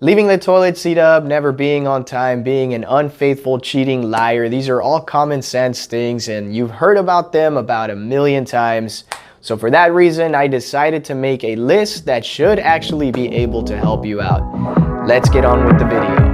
Leaving the toilet seat up, never being on time, being an unfaithful, cheating liar. These are all common sense things and you've heard about them about a million times. So for that reason, I decided to make a list that should actually be able to help you out. Let's get on with the video.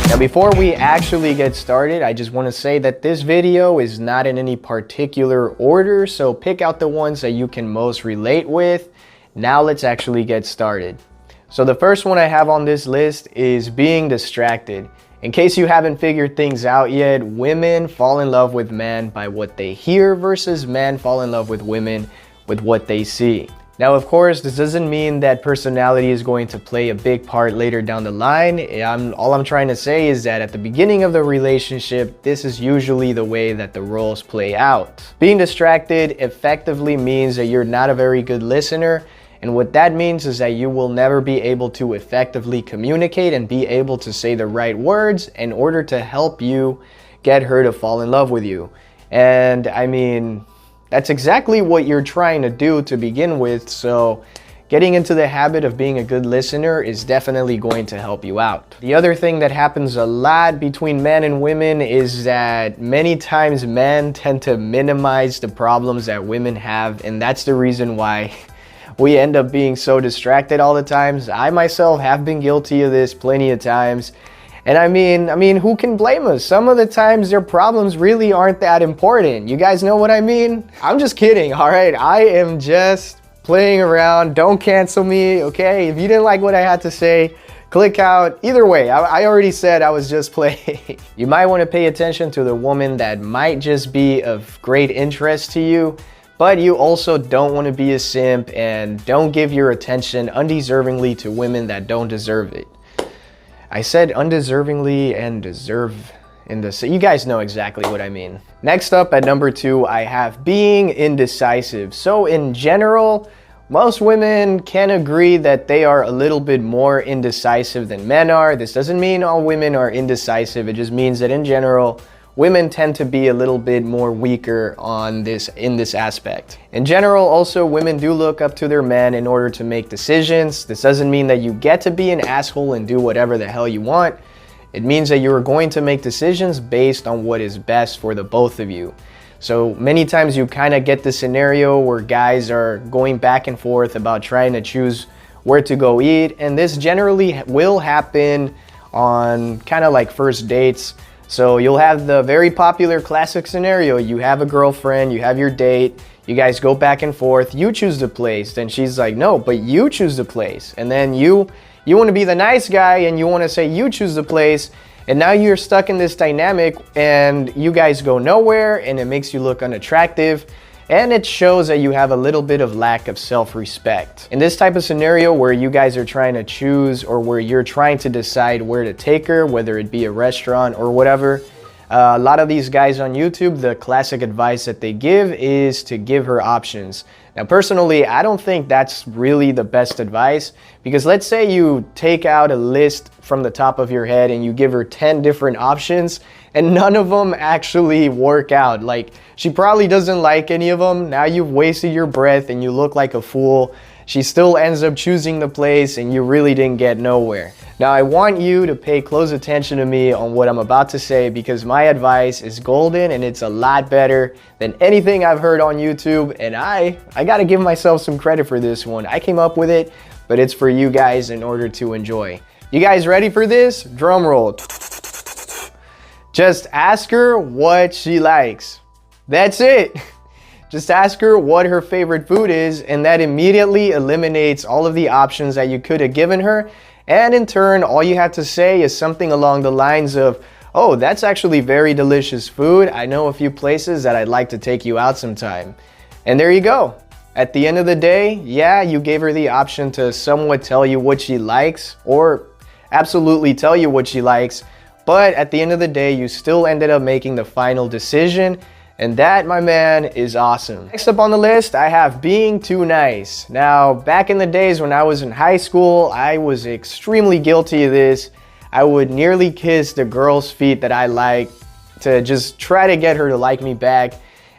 Now before we actually get started, I just want to say that this video is not in any particular order, so pick out the ones that you can most relate with. Now let's actually get started. So the first one I have on this list is being distracted. In case you haven't figured things out yet, women fall in love with men by what they hear versus men fall in love with women with what they see. Now, of course, this doesn't mean that personality is going to play a big part later down the line. All I'm trying to say is that at the beginning of the relationship, this is usually the way that the roles play out. Being distracted effectively means that you're not a very good listener. And what that means is that you will never be able to effectively communicate and be able to say the right words in order to help you get her to fall in love with you. And I mean, that's exactly what you're trying to do to begin with, so getting into the habit of being a good listener is definitely going to help you out. The other thing that happens a lot between men and women is that many times men tend to minimize the problems that women have, and that's the reason why we end up being so distracted all the times. I myself have been guilty of this plenty of times. And I mean, who can blame us? Some of the times their problems really aren't that important. You guys know what I mean? I'm just kidding, all right? I am just playing around. Don't cancel me, okay? If you didn't like what I had to say, click out. Either way, I already said I was just playing. You might want to pay attention to the woman that might just be of great interest to you, but you also don't want to be a simp and don't give your attention undeservingly to women that don't deserve it. I said undeservingly and deserve in this. So you guys know exactly what I mean. Next up at number 2, I have being indecisive. So in general, most women can agree that they are a little bit more indecisive than men are. This doesn't mean all women are indecisive. It just means that in general, women tend to be a little bit more weaker in this aspect. In general, also, women do look up to their men in order to make decisions. This doesn't mean that you get to be an asshole and do whatever the hell you want. It means that you're going to make decisions based on what is best for the both of you. So many times you kind of get the scenario where guys are going back and forth about trying to choose where to go eat. And this generally will happen on kind of like first dates. So you'll have the very popular classic scenario. You have a girlfriend, you have your date, you guys go back and forth, you choose the place. Then she's like, no, but you choose the place. And then you want to be the nice guy and you want to say you choose the place. And now you're stuck in this dynamic and you guys go nowhere and it makes you look unattractive. And it shows that you have a little bit of lack of self-respect. In this type of scenario where you guys are trying to choose or where you're trying to decide where to take her, whether it be a restaurant or whatever, a lot of these guys on YouTube, the classic advice that they give is to give her options. Now, personally, I don't think that's really the best advice because let's say you take out a list from the top of your head and you give her 10 different options and none of them actually work out. Like, she probably doesn't like any of them. Now you've wasted your breath and you look like a fool. She still ends up choosing the place and you really didn't get nowhere. Now, I want you to pay close attention to me on what I'm about to say because my advice is golden and it's a lot better than anything I've heard on YouTube. And I gotta give myself some credit for this one. I came up with it, but it's for you guys in order to enjoy. You guys ready for this? Drum roll. Just ask her what she likes. That's it. Just ask her what her favorite food is, and that immediately eliminates all of the options that you could have given her. And in turn, all you have to say is something along the lines of, oh, that's actually very delicious food. I know a few places that I'd like to take you out sometime. And there you go. At the end of the day, yeah, you gave her the option to somewhat tell you what she likes or absolutely tell you what she likes. But at the end of the day, you still ended up making the final decision. And that, my man, is awesome. Next up on the list, I have being too nice. Now, back in the days when I was in high school, I was extremely guilty of this. I would nearly kiss the girl's feet that I liked to just try to get her to like me back.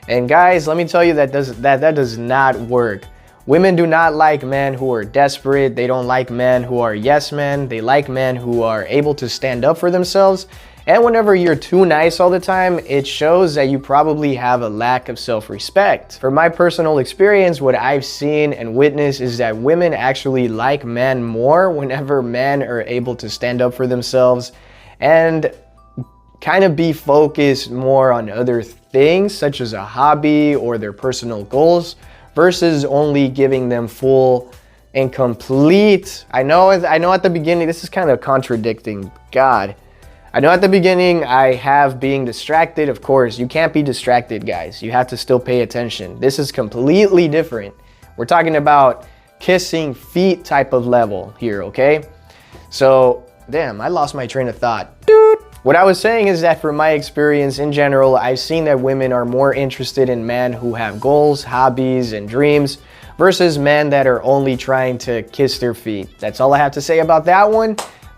And guys, let me tell you that does not work. Women do not like men who are desperate. They don't like men who are yes men. They like men who are able to stand up for themselves. And whenever you're too nice all the time, it shows that you probably have a lack of self-respect. From my personal experience, what I've seen and witnessed is that women actually like men more whenever men are able to stand up for themselves and kind of be focused more on other things, such as a hobby or their personal goals, versus only giving them full and complete. I know at the beginning, this is kind of contradicting. God. I know at the beginning I have being distracted. Of course, you can't be distracted, guys. You have to still pay attention. This is completely different. We're talking about kissing feet type of level here, okay? So, damn, I lost my train of thought. Dude. What I was saying is that from my experience in general, I've seen that women are more interested in men who have goals, hobbies, and dreams versus men that are only trying to kiss their feet. That's all I have to say about that one.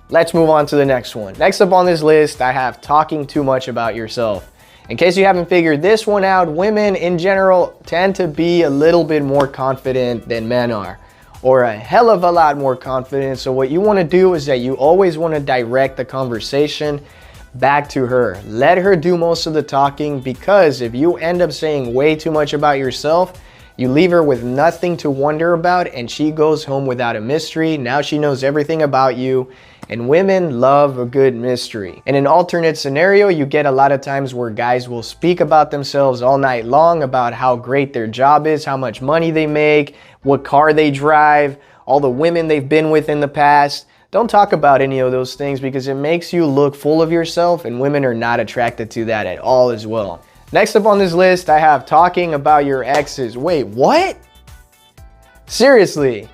Let's move on to the next one. Next up on this list, I have talking too much about yourself. In case you haven't figured this one out, women in general tend to be a little bit more confident than men are, or a hell of a lot more confident. So what you want to do is that you always want to direct the conversation back to her. Let her do most of the talking, because if you end up saying way too much about yourself, you leave her with nothing to wonder about and she goes home without a mystery. Now she knows everything about you, and women love a good mystery. In an alternate scenario, you get a lot of times where guys will speak about themselves all night long, about how great their job is, how much money they make, what car they drive, all the women they've been with in the past. Don't talk about any of those things because it makes you look full of yourself, and women are not attracted to that at all as well. Next up on this list, I have talking about your exes. Wait, what? Seriously?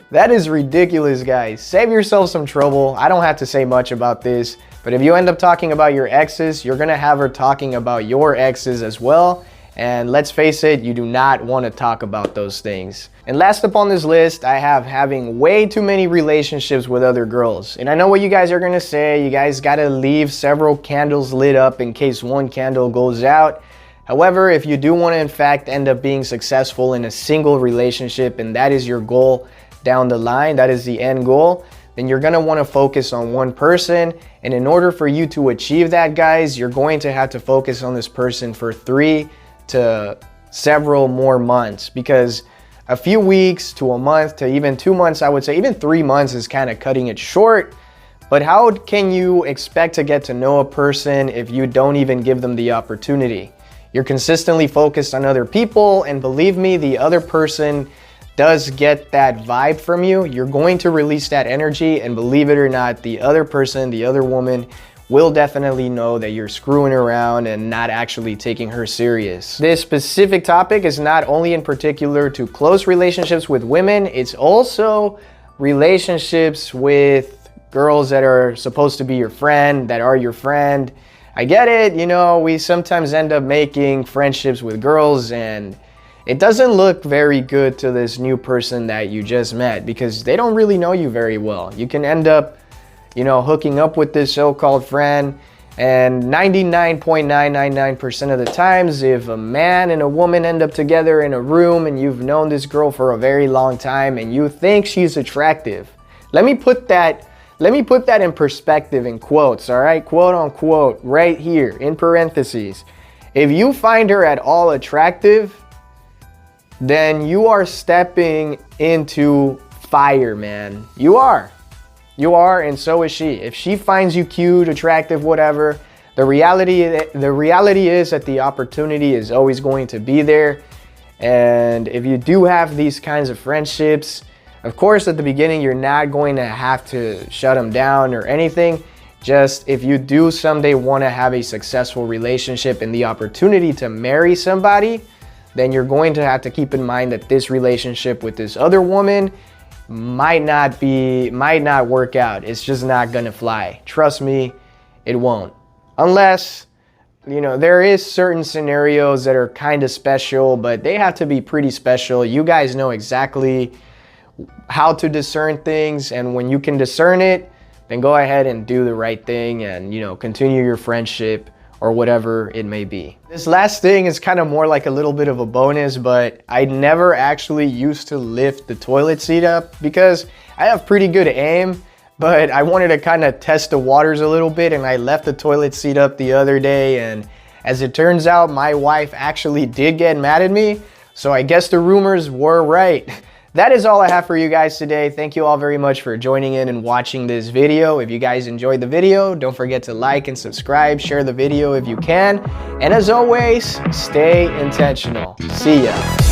That is ridiculous, guys. Save yourself some trouble. I don't have to say much about this, but if you end up talking about your exes, you're gonna have her talking about your exes as well. And let's face it, you do not want to talk about those things. And last up on this list, I have having way too many relationships with other girls. And I know what you guys are going to say. You guys got to leave several candles lit up in case one candle goes out. However, if you do want to in fact end up being successful in a single relationship, and that is your goal down the line, that is the end goal, then you're going to want to focus on one person. And in order for you to achieve that, guys, you're going to have to focus on this person for 3 to several more months, because a few weeks to a month to even 2 months, I would say even 3 months is kind of cutting it short. But how can you expect to get to know a person if you don't even give them the opportunity? You're consistently focused on other people, and believe me, the other person does get that vibe from you. You're going to release that energy, and believe it or not, the other person, the other woman, will definitely know that you're screwing around and not actually taking her serious. This specific topic is not only in particular to close relationships with women, it's also relationships with girls that are supposed to be your friend, that are your friend. I get it, you know, we sometimes end up making friendships with girls and it doesn't look very good to this new person that you just met because they don't really know you very well. You can end up, you know, hooking up with this so-called friend, and 99.999% of the times, if a man and a woman end up together in a room and you've known this girl for a very long time and you think she's attractive, let me put that in perspective in quotes, all right? Quote unquote, right here in parentheses. If you find her at all attractive, then you are stepping into fire, man. You are, and so is she. If she finds you cute, attractive, whatever, the reality is that the opportunity is always going to be there. And if you do have these kinds of friendships, of course, at the beginning, you're not going to have to shut them down or anything. Just if you do someday want to have a successful relationship and the opportunity to marry somebody, then you're going to have to keep in mind that this relationship with this other woman might not work out. It's just not gonna fly. Trust me, it won't. Unless, you know, there is certain scenarios that are kind of special, but they have to be pretty special. You guys know exactly how to discern things, and when you can discern it, then go ahead and do the right thing and, you know, continue your friendship or whatever it may be. This last thing is kind of more like a little bit of a bonus, but I never actually used to lift the toilet seat up because I have pretty good aim, but I wanted to kind of test the waters a little bit, and I left the toilet seat up the other day, and as it turns out, my wife actually did get mad at me, so I guess the rumors were right. That is all I have for you guys today. Thank you all very much for joining in and watching this video. If you guys enjoyed the video, don't forget to like and subscribe, share the video if you can, and as always, stay intentional. See ya.